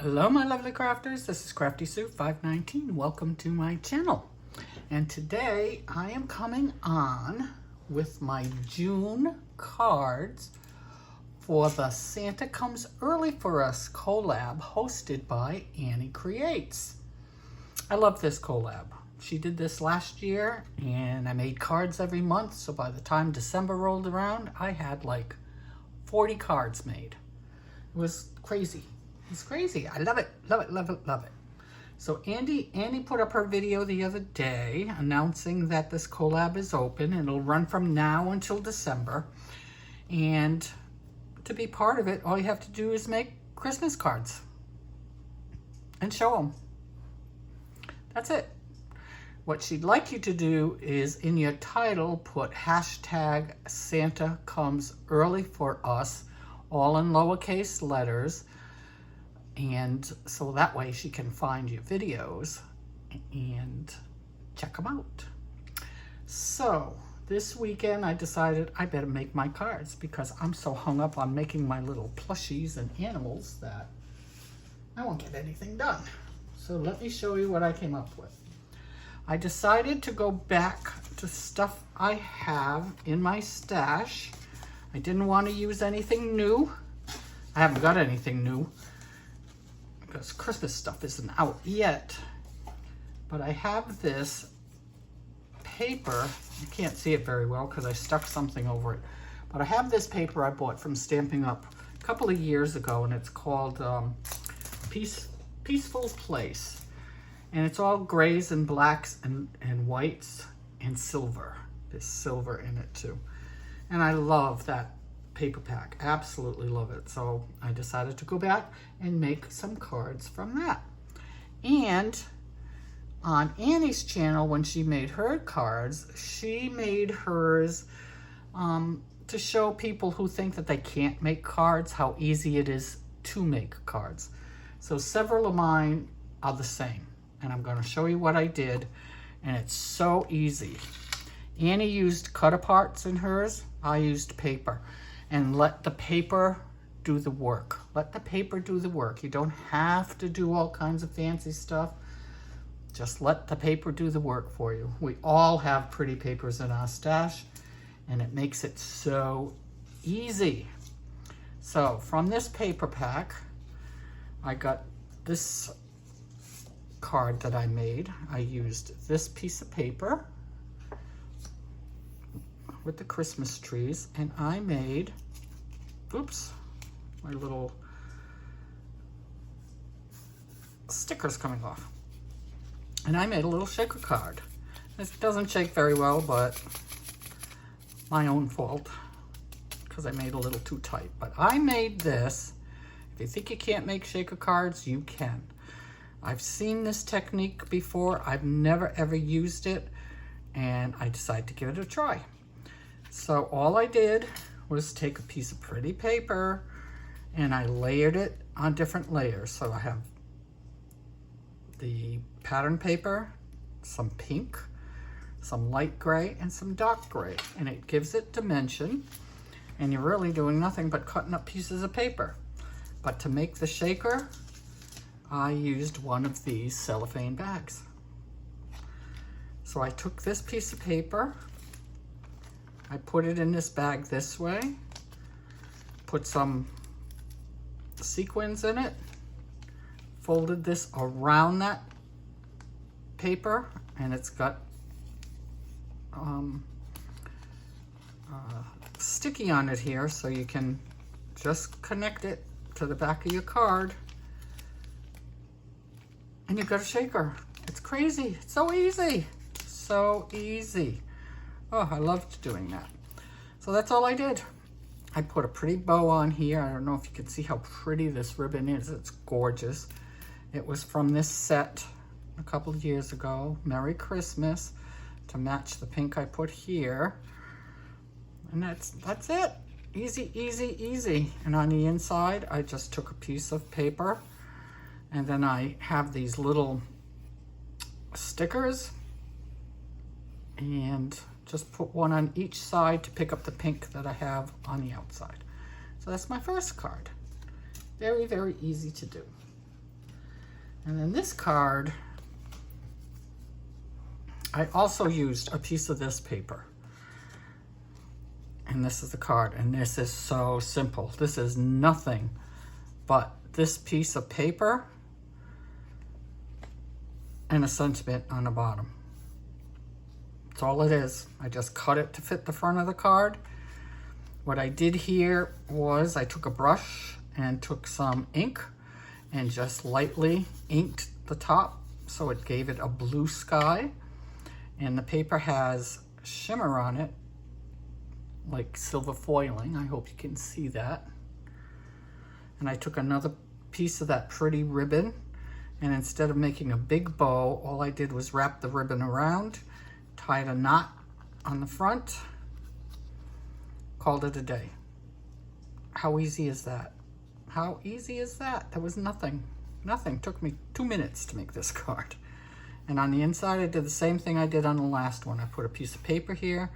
Hello my lovely crafters, this is Crafty Sue 519. Welcome to my channel. And today I am coming on with my June cards for the Santa Comes Early for Us collab hosted by Annie Creates. I love this collab. She did this last year and I made cards every month, so by the time December rolled around I had like 40 cards made. It was crazy. It's crazy. I love it, love it, love it, love it. So Annie put up her video the other day announcing that this collab is open and it'll run from now until December. And to be part of it, all you have to do is make Christmas cards and show them. That's it. What she'd like you to do is in your title put hashtag Santa Comes Early for Us, all in lowercase letters. And so that way she can find your videos and check them out. So this weekend I decided I better make my cards because I'm so hung up on making my little plushies and animals that I won't get anything done. So let me show you what I came up with. I decided to go back to stuff I have in my stash. I didn't want to use anything new. I haven't got anything new, because Christmas stuff isn't out yet. But I have this paper. You can't see it very well because I stuck something over it. But I have this paper I bought from Stampin' Up! A couple of years ago, and it's called Peaceful Place. And it's all grays and blacks and whites and silver. There's silver in it too. And I love that paper pack, absolutely love it. So I decided to go back and make some cards from that. And on Annie's channel, when she made her cards, she made hers to show people who think that they can't make cards how easy it is to make cards. So several of mine are the same, and I'm going to show you what I did, and it's so easy. Annie used cut aparts in hers. I used paper. And let the paper do the work. Let the paper do the work. You don't have to do all kinds of fancy stuff. Just let the paper do the work for you. We all have pretty papers in our stash, and it makes it so easy. So from this paper pack, I got this card that I made. I used this piece of paper with the Christmas trees, and I made, oops, my little stickers coming off. And I made a little shaker card. This doesn't shake very well, but my own fault, because I made a little too tight. But I made this. If you think you can't make shaker cards, you can. I've seen this technique before. I've never ever used it, and I decided to give it a try. So all I did was take a piece of pretty paper and I layered it on different layers. So I have the pattern paper, some pink, some light gray, and some dark gray. And it gives it dimension, and you're really doing nothing but cutting up pieces of paper. But to make the shaker, I used one of these cellophane bags. So I took this piece of paper, I put it in this bag this way, put some sequins in it, folded this around that paper, and it's got sticky on it here, so you can just connect it to the back of your card, and you've got a shaker. It's crazy. It's so easy. So easy. Oh, I loved doing that. So that's all I did. I put a pretty bow on here. I don't know if you can see how pretty this ribbon is. It's gorgeous. It was from this set a couple of years ago. Merry Christmas, to match the pink I put here. And that's it. Easy, easy, easy. And on the inside, I just took a piece of paper, and then I have these little stickers, and just put one on each side to pick up the pink that I have on the outside. So that's my first card. Very, very easy to do. And then this card, I also used a piece of this paper. And this is the card, and this is so simple. This is nothing but this piece of paper and a sentiment on the bottom. That's all it is. I just cut it to fit the front of the card. What I did here was I took a brush and took some ink and just lightly inked the top so it gave it a blue sky. And the paper has shimmer on it, like silver foiling. I hope you can see that. And I took another piece of that pretty ribbon, and instead of making a big bow, all I did was wrap the ribbon around, tied a knot on the front, called it a day. How easy is that? How easy is that? There was nothing. Nothing. Took me 2 minutes to make this card. And on the inside, I did the same thing I did on the last one. I put a piece of paper here,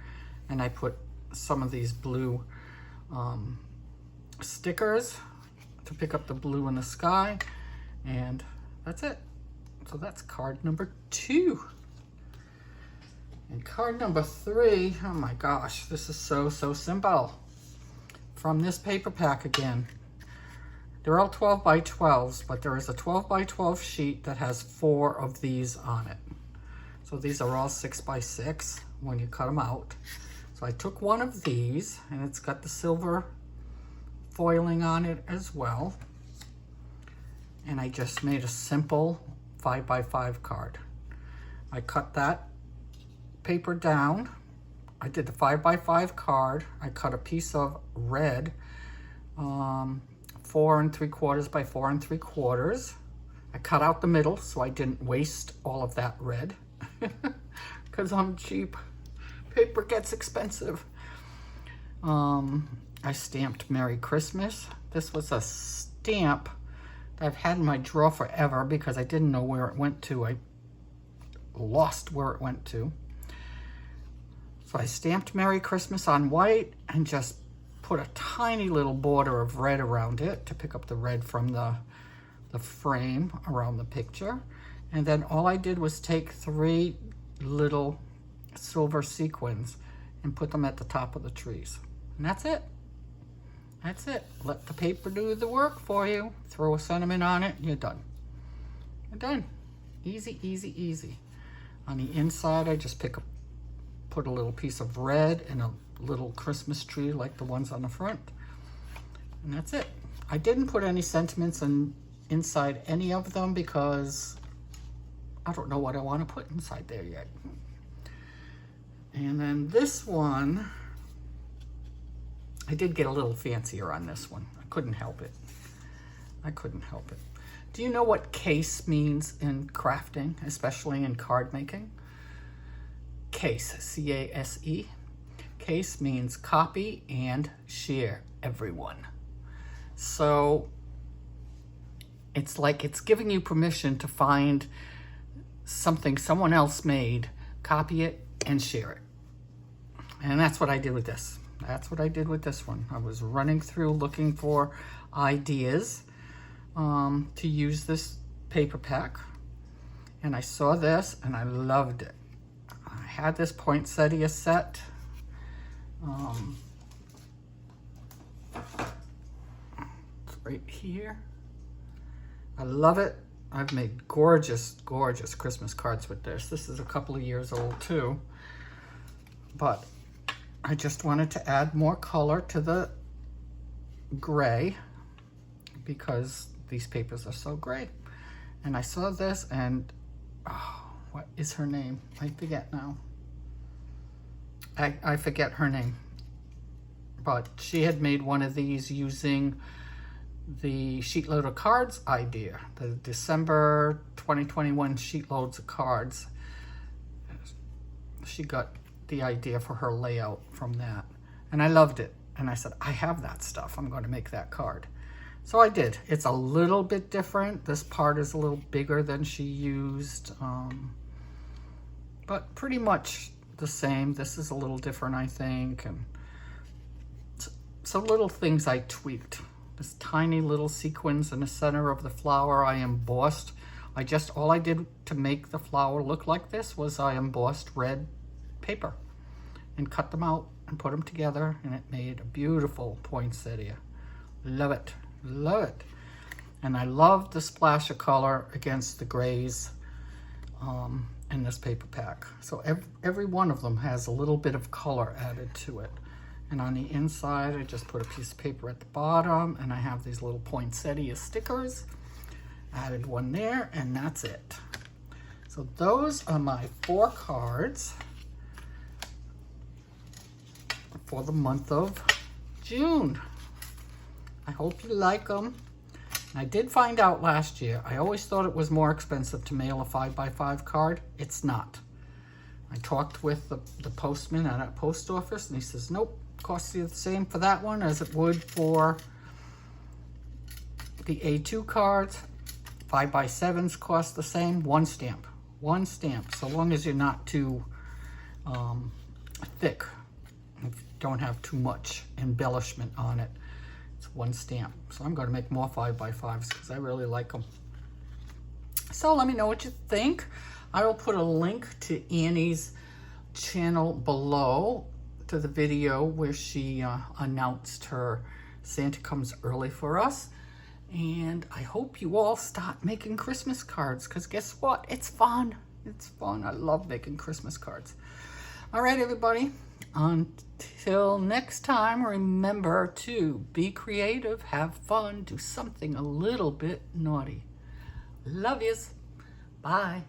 and I put some of these blue stickers to pick up the blue in the sky, and that's it. So that's card number 2. And card number 3, oh my gosh, this is so simple. From this paper pack again. They're all 12 by 12s, but there is a 12 by 12 sheet that has 4 of these on it. So these are all 6 by 6 when you cut them out. So I took one of these, and it's got the silver foiling on it as well. And I just made a simple 5 by 5 card. I cut that paper down. I did the 5 by 5 card. I cut a piece of red, 4 3/4 by 4 3/4. I cut out the middle so I didn't waste all of that red because I'm cheap. Paper gets expensive. I stamped Merry Christmas. This was a stamp that I've had in my drawer forever because I didn't know where it went to. I lost where it went to. So I stamped Merry Christmas on white and just put a tiny little border of red around it to pick up the red from the frame around the picture. And then all I did was take 3 little silver sequins and put them at the top of the trees. And that's it. That's it. Let the paper do the work for you. Throw a sentiment on it, and you're done. You're done. Easy, easy, easy. On the inside, I just put a little piece of red and a little Christmas tree like the ones on the front. And that's it. I didn't put any sentiments inside any of them because I don't know what I want to put inside there yet. And then this one, I did get a little fancier on this one. I couldn't help it. I couldn't help it. Do you know what case means in crafting, especially in card making? Case, C-A-S-E. Case means copy and share, everyone. So it's like it's giving you permission to find something someone else made, copy it, and share it. And that's what I did with this. That's what I did with this one. I was running through looking for ideas to use this paper pack. And I saw this and I loved it. I had this poinsettia set. It's right here. I love it. I've made gorgeous, gorgeous Christmas cards with this. This is a couple of years old too. But I just wanted to add more color to the gray because these papers are so great. And I saw this and, oh, what is her name? I forget now. I forget her name. But she had made one of these using the Sheetload of Cards idea, the December 2021 Sheetloads of Cards. She got the idea for her layout from that. And I loved it. And I said, I have that stuff. I'm going to make that card. So I did. It's a little bit different. This part is a little bigger than she used. But pretty much the same. This is a little different, I think. And so little things I tweaked. This tiny little sequins in the center of the flower I embossed All I did to make the flower look like this was I embossed red paper and cut them out and put them together, and it made a beautiful poinsettia. Love it, love it. And I love the splash of color against the grays in this paper pack. So every one of them has a little bit of color added to it. And on the inside, I just put a piece of paper at the bottom, and I have these little poinsettia stickers. Added one there, and that's it. So those are my 4 cards for the month of June. I hope you like them. I did find out last year, I always thought it was more expensive to mail a 5x5 card. It's not. I talked with the postman at a post office, and he says, nope, costs you the same for that one as it would for the A2 cards. 5x7s cost the same. One stamp. So long as you're not too thick, if you don't have too much embellishment on it. It's 1 stamp. So I'm going to make more 5x5s because I really like them. So let me know what you think. I will put a link to Annie's channel below to the video where she announced her Santa Comes Early for us. And I hope you all start making Christmas cards, because guess what? It's fun. It's fun. I love making Christmas cards. All right, everybody. Until next time, remember to be creative, have fun, do something a little bit naughty. Love yous. Bye.